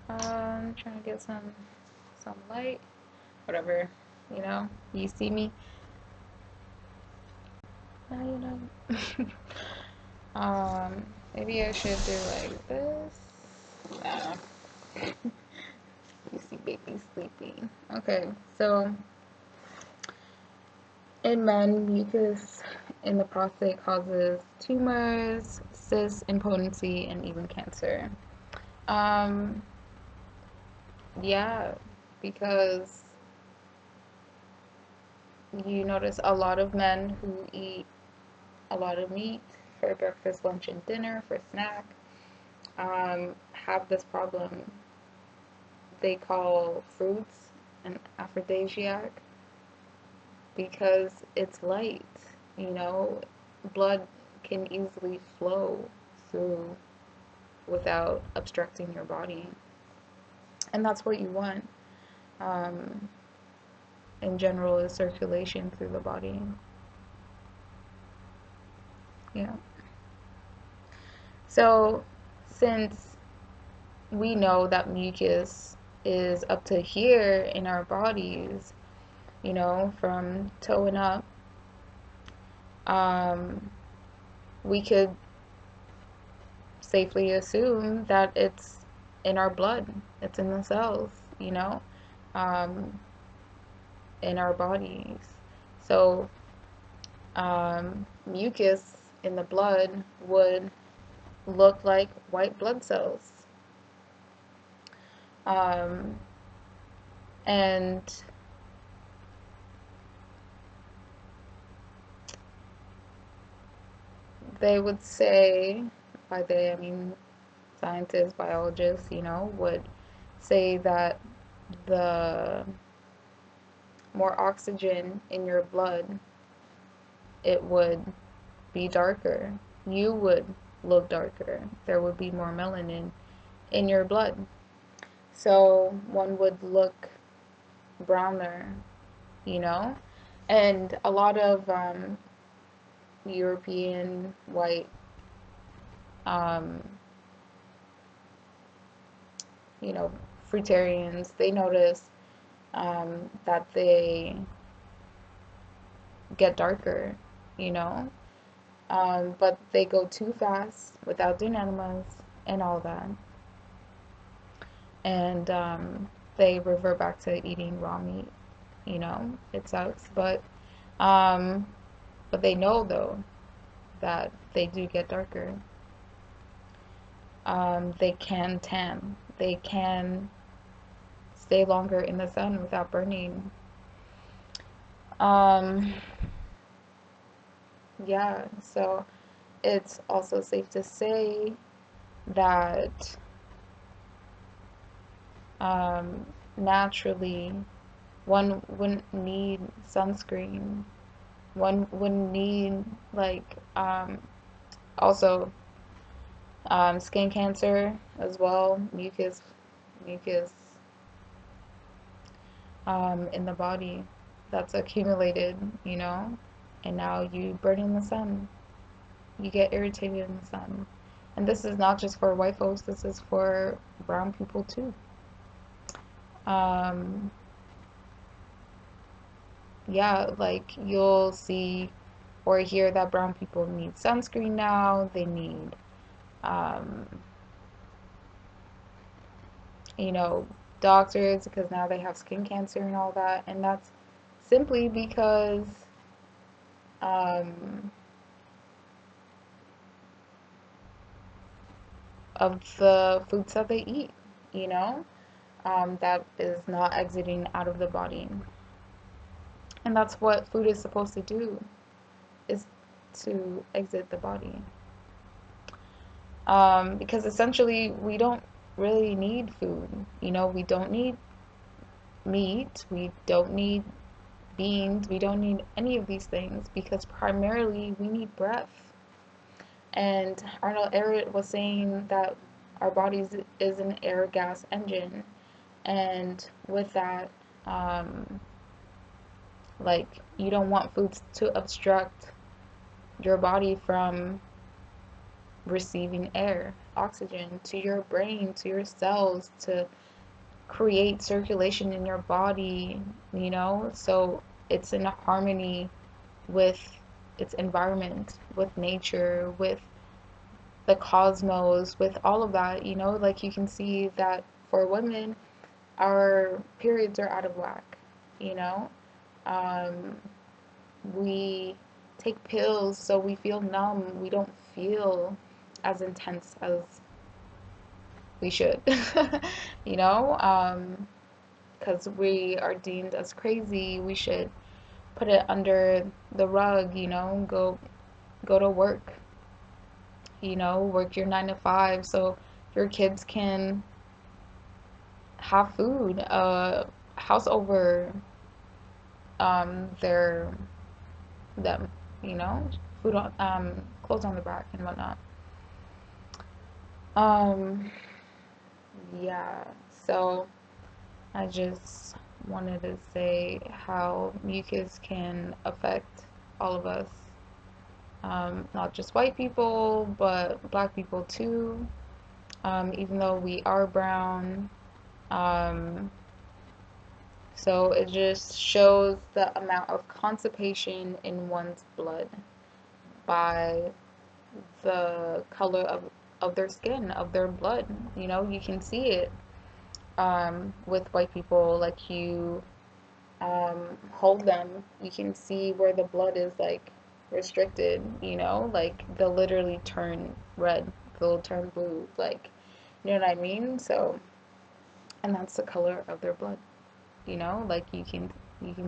Trying to get some light, whatever, you see me. Now you know. Maybe I should do like this. Nah. You see baby sleeping. Okay, so in men, mucus in the prostate causes tumors, cysts, impotency, and even cancer. Um, yeah, because you notice a lot of men who eat a lot of meat for breakfast, lunch, and dinner, for snack, have this problem. They call fruits an aphrodisiac because it's light, you know, blood can easily flow through without obstructing your body. And that's what you want, um, in general, is circulation through the body. Yeah. So, since we know that mucus is up to here in our bodies, from toe and up, um, we could safely assume that it's in our blood, it's in the cells, um, in our bodies. So, mucus in the blood would look like white blood cells. Um, and they would say, by they I mean scientists, biologists, would say that the more oxygen in your blood, it would be darker. You would look darker. There would be more melanin in your blood. So one would look browner, you know? And a lot of European white, um, you know, fruitarians, they notice that they get darker, you know? But they go too fast without doing enemas and all that. And they revert back to eating raw meat, It sucks. Um, but they know, though, that they do get darker. They can tan. They can stay longer in the sun without burning. Um, yeah, so it's also safe to say that naturally one wouldn't need sunscreen. One wouldn't need, like, also skin cancer as well, mucus in the body that's accumulated, and now you burn in the sun. You get irritated in the sun. And this is not just for white folks, this is for brown people too. Um, yeah, like you'll see or hear that brown people need sunscreen now. They need, um, you know, doctors because now they have skin cancer and all that. And that's simply because um, of the foods that they eat, that is not exiting out of the body. And that's what food is supposed to do, is to exit the body. Because essentially we don't really need food. We don't need meat, we don't need beans, we don't need any of these things because primarily we need breath. And Arnold Ehret was saying that our bodies is an air gas engine, and with that, um, like you don't want foods to obstruct your body from receiving air. oxygen to your brain, to your cells, to create circulation in your body, you know? So it's in harmony with its environment, with nature, with the cosmos, with all of that, you know? Like you can see that for women, our periods are out of whack, you know? Um, we take pills so we feel numb. We don't feel as intense as we should, you know? Because we are deemed as crazy. We should put it under the rug, you know? Go to work, you know? Work your 9 to 5 so your kids can have food, house over their them, you know, food on clothes on the back and whatnot. Um, yeah. So I just wanted to say how mucus can affect all of us, not just white people, but black people too. Even though we are brown. Um, so it just shows the amount of constipation in one's blood by the color of their skin, of their blood. You know, you can see it with white people. Like you hold them, you can see where the blood is like restricted. You know, like they'll literally turn red, they'll turn blue. Like, you know what I mean? So, and that's the color of their blood. You know, like you can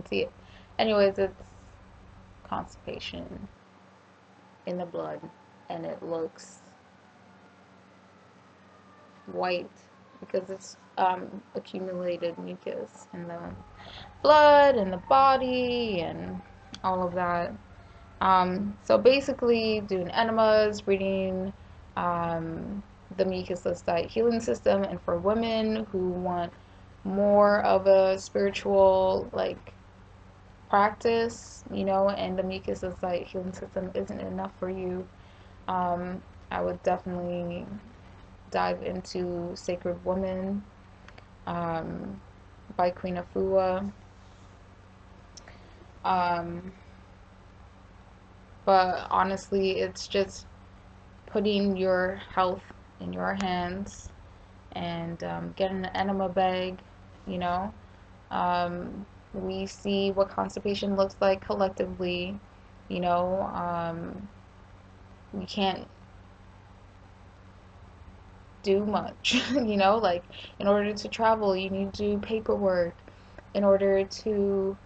see it. Anyways, it's constipation in the blood, and it looks white because it's accumulated mucus in the blood and the body and all of that. So basically, doing enemas, reading the mucus lymphatic healing system, and for women who want more of a spiritual like practice, you know, and the mucus lymphatic healing system isn't enough for you, I would definitely dive into Sacred Woman um, by Queen Afua. Um, but honestly, it's just putting your health in your hands and getting an enema bag, you know. We see what constipation looks like collectively, you know. We can't do much, you know, like in order to travel, you need to do paperwork. In order to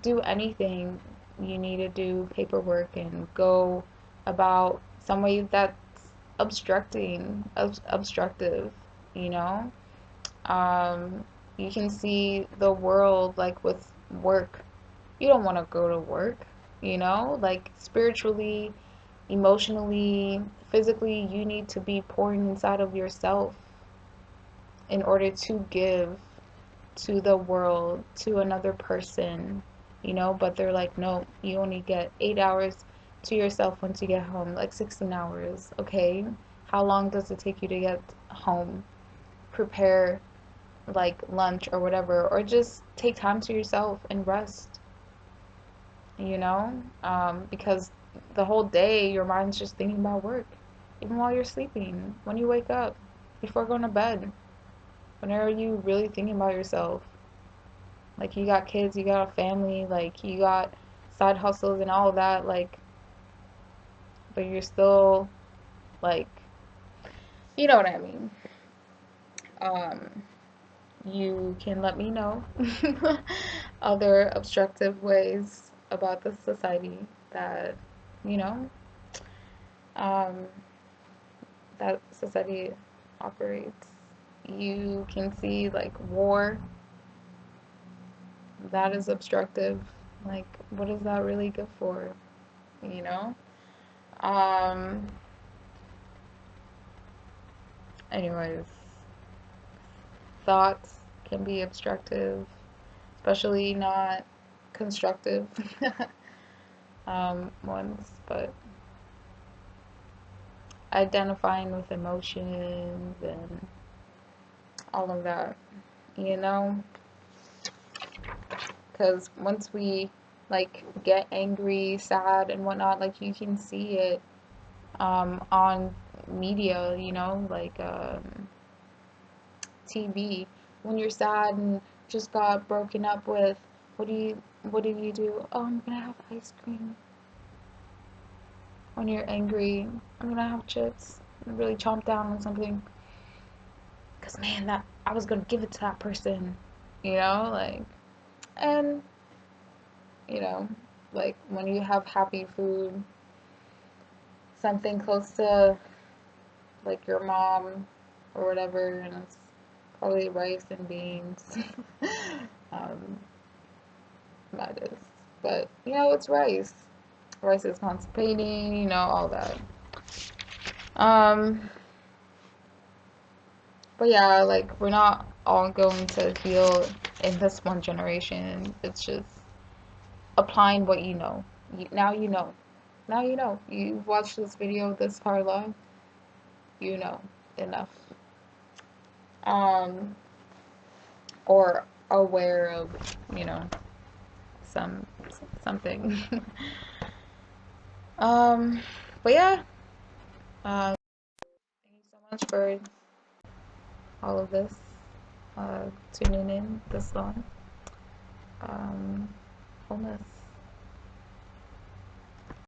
do anything, you need to do paperwork and go about some way that's obstructive, you know. Um, you can see the world like with work. You don't want to go to work, you know, like spiritually, emotionally, physically, you need to be pouring inside of yourself in order to give to the world, to another person, you know, but they're like, no, you only get 8 hours to yourself once you get home, like 16 hours, okay? How long does it take you to get home? Prepare like lunch or whatever, or just take time to yourself and rest, you know? Because the whole day your mind's just thinking about work, even while you're sleeping, when you wake up, before going to bed. When are you really thinking about yourself? Like you got kids, you got a family, like you got side hustles and all of that, like, but you're still like, you know what I mean. Um, you can let me know other obstructive ways about the society that, you know, um, that society operates. You can see like war, that is obstructive. Like, what is that really good for? You know? Um, anyways, thoughts can be obstructive, especially not constructive ones, but identifying with emotions and all of that, you know? Because once we like get angry, sad, and whatnot, like you can see it on media, you know, like TV. When you're sad and just got broken up with, what do you do? Oh, I'm gonna have ice cream. When you're angry, I'm gonna have chips and really chomp down on something. Cause man, that I was gonna give it to that person, you know, like, and you know, like when you have happy food, something close to like your mom or whatever, and it's probably rice and beans. um, that is, but you know, it's rice. Rice is constipating, you know, all that. Um, but yeah, like we're not all going to heal in this one generation. It's just applying what you know. Now you know. Now you know. You've watched this video this far long. You know enough. Um, or aware of, you know, some something. um, but yeah. Thank you so much for all of this. Tuning in this long. Wholeness.